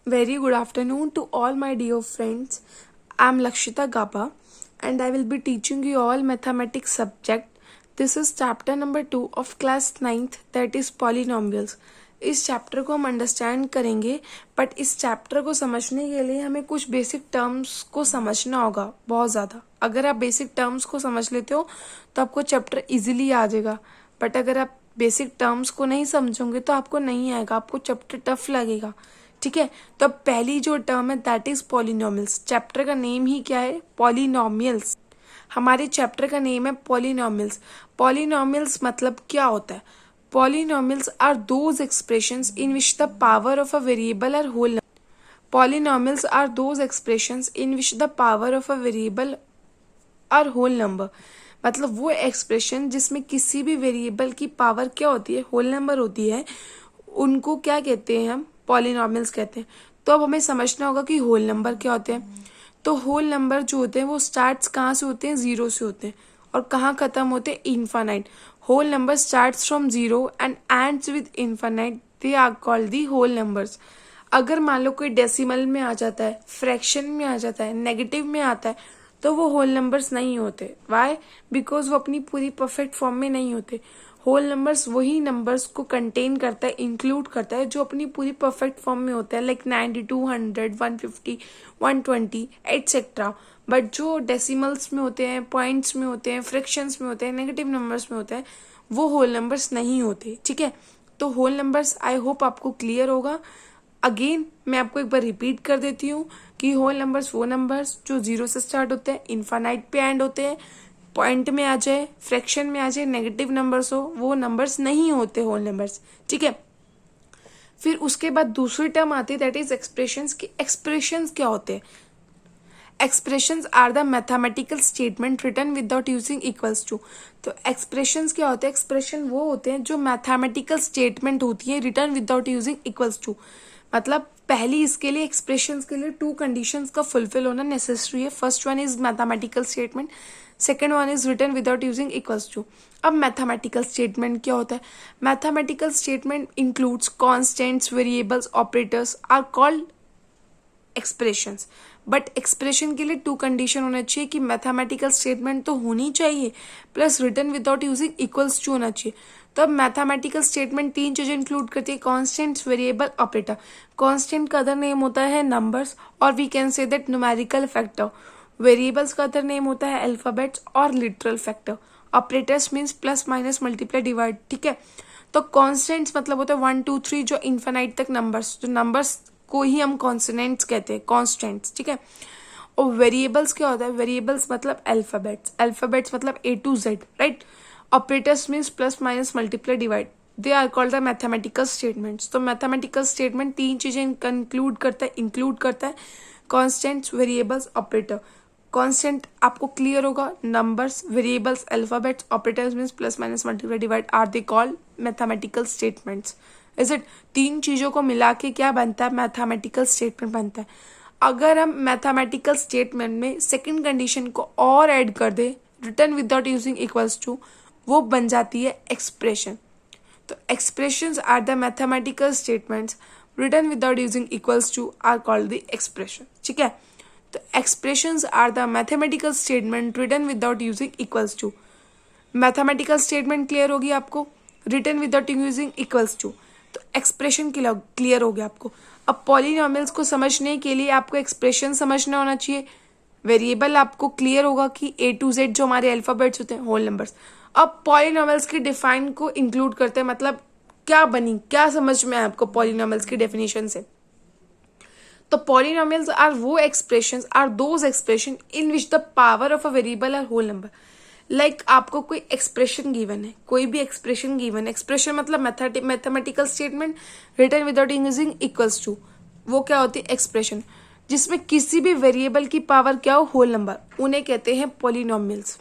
Very good afternoon to all my dear friends. I am Lakshita Gaba and I will be teaching you all mathematics subject. This is chapter number 2 of class 9th, that is polynomials. इस chapter को हम understand करेंगे, but इस chapter को समझने के लिए हमें कुछ बेसिक टर्म्स को समझना होगा बहुत ज़्यादा. अगर आप बेसिक टर्म्स को समझ लेते हो तो आपको चैप्टर इजीली आ जाएगा, बट अगर आप बेसिक टर्म्स को नहीं समझोगे तो आपको नहीं आएगा, आपको चैप्टर टफ लगेगा. ठीक है, तो अब पहली जो टर्म है दैट इज पॉलिनोमियल्स. चैप्टर का नेम ही क्या है? पॉलिनोमियल्स. हमारे चैप्टर का नेम है पॉलिनोमियल्स. पॉलिनोमियल्स मतलब क्या होता है? Polynomials are those expressions in which the power of a variable are whole number. Polynomials are those expressions in which the power of a variable are whole number. मतलब वो expression जिसमें किसी भी variable की पावर क्या होती है? Whole number होती है. उनको क्या कहते हैं? हम पॉलिनोमियल्स कहते हैं. तो अब हमें समझना होगा कि होल नंबर क्या होते हैं. तो होल नंबर जो होते हैं वो स्टार्ट्स कहाँ से होते हैं? जीरो से होते हैं. और कहाँ खत्म होते हैं? Infinite. Whole number starts from zero and ends with infinite. They are called the whole numbers. अगर मान लो कोई डेसिमल में आ जाता है, फ्रैक्शन में आ जाता है, नेगेटिव में आता है, तो वो होल नंबर्स नहीं होते. वाई? बिकॉज वो अपनी पूरी परफेक्ट फॉर्म में नहीं होते. होल नंबर्स वही नंबर्स को कंटेन करता है, इंक्लूड करता है जो अपनी पूरी परफेक्ट फॉर्म में होता है, लाइक 92, 100, 150, 120 एटसेट्रा. बट जो डेसिमल्स में होते हैं, पॉइंट्स में होते हैं, फ्रैक्शंस में होते हैं, नेगेटिव नंबर्स में होते हैं, वो होल नंबर्स नहीं होते. ठीक है, तो होल नंबर्स आई होप आपको क्लियर होगा. अगेन मैं आपको एक बार रिपीट कर देती हूँ कि होल नंबर्स वो नंबर्स जो जीरो से स्टार्ट होते हैं, इनफाइनाइट पे एंड होते हैं, पॉइंट में आ जाए, फ्रैक्शन में आ जाए, नेगेटिव नंबर्स हो, वो नंबर्स नहीं होते होल नंबर्स. ठीक है, फिर उसके बाद दूसरी टर्म आती है दैट इज एक्सप्रेशंस. की एक्सप्रेशंस क्या होते हैं? Expressions are the mathematical statement written without using equals to. तो एक्सप्रेशंस क्या होते हैं? एक्सप्रेशन वो होते हैं जो मैथमेटिकल स्टेटमेंट होती है written without using equals to. मतलब पहली इसके लिए एक्सप्रेशंस के लिए टू कंडीशंस का फुलफिल होना नेसेसरी है. First one is mathematical statement, second one is written without using equals to. अब मैथमेटिकल स्टेटमेंट क्या होता है? Mathematical statement includes constants, variables, operators are called expressions. But expression के लिए टू कंडीशन होना चाहिए कि मैथमेटिकल स्टेटमेंट तो होनी चाहिए plus written without using equals to होना चाहिए. तो अब मैथमेटिकल स्टेटमेंट तीन चीजें इंक्लूड करती है: कॉन्स्टेंट्स, वेरिएबल, ऑपरेटर. कॉन्स्टेंट का अदर नेम होता है नंबर्स और we can say that numerical factor. Variables का अदर नेम होता है अल्फाबेट्स और literal factor. Operators means plus, minus, multiply, divide. ठीक है, तो कॉन्स्टेंट्स मतलब होता है 1, 2, 3 जो इन्फिनाइट तक नंबर्स, जो नंबर्स को ही हम कॉन्सोनेंट्स कहते हैं, कॉन्स्टेंट्स. ठीक है, और वेरिएबल्स क्या होता है? वेरिएबल्स मतलब अल्फाबेट्स. अल्फाबेट्स मतलब A to Z, right. Operators means plus, minus, multiply, divide. They are called the mathematical statements. तो मैथमेटिकल स्टेटमेंट तीन चीजें इंक्लूड करता है कॉन्स्टेंट्स, वेरिएबल्स, ऑपरेटर. कॉन्स्टेंट आपको क्लियर होगा, numbers, variables, alphabets, operators means plus, minus, multiply, divide are they called mathematical statements. Is it? तीन चीजों को मिला के क्या बनता है? मैथमेटिकल स्टेटमेंट बनता है. अगर हम मैथमेटिकल स्टेटमेंट में सेकंड कंडीशन को और ऐड कर दे, written without using equals to, वो बन जाती है एक्सप्रेशन. तो expressions are the mathematical statements written without using equals to are called the expression. ठीक है, तो expressions are the mathematical statement written without using equals to. Mathematical statement clear होगी आपको, written without using equals to, तो expression clear हो गया आपको. अब पॉलिनोमियल्स को समझने के लिए आपको एक्सप्रेशन समझना होना चाहिए. वेरिएबल आपको क्लियर होगा कि A to Z जो हमारे अल्फाबेट्स होते हैं, होल नंबर्स. अब पॉलिनोमियल्स की डिफाइन को इंक्लूड करते हैं, मतलब क्या बनी, क्या समझ में आया आपको पॉलिनोमियल्स की डेफिनेशन से? तो पॉलिनोमियल्स आर वो expressions, are those expression in which the power of a variable are whole number. Like आपको कोई एक्सप्रेशन गिवन है, कोई भी एक्सप्रेशन गिवन है. एक्सप्रेशन मतलब mathematical statement written without using equals to, वो क्या होती है? एक्सप्रेशन. जिसमें किसी भी वेरिएबल की पावर क्या हो? होल नंबर, उन्हें कहते हैं पॉलिनोमियल्स.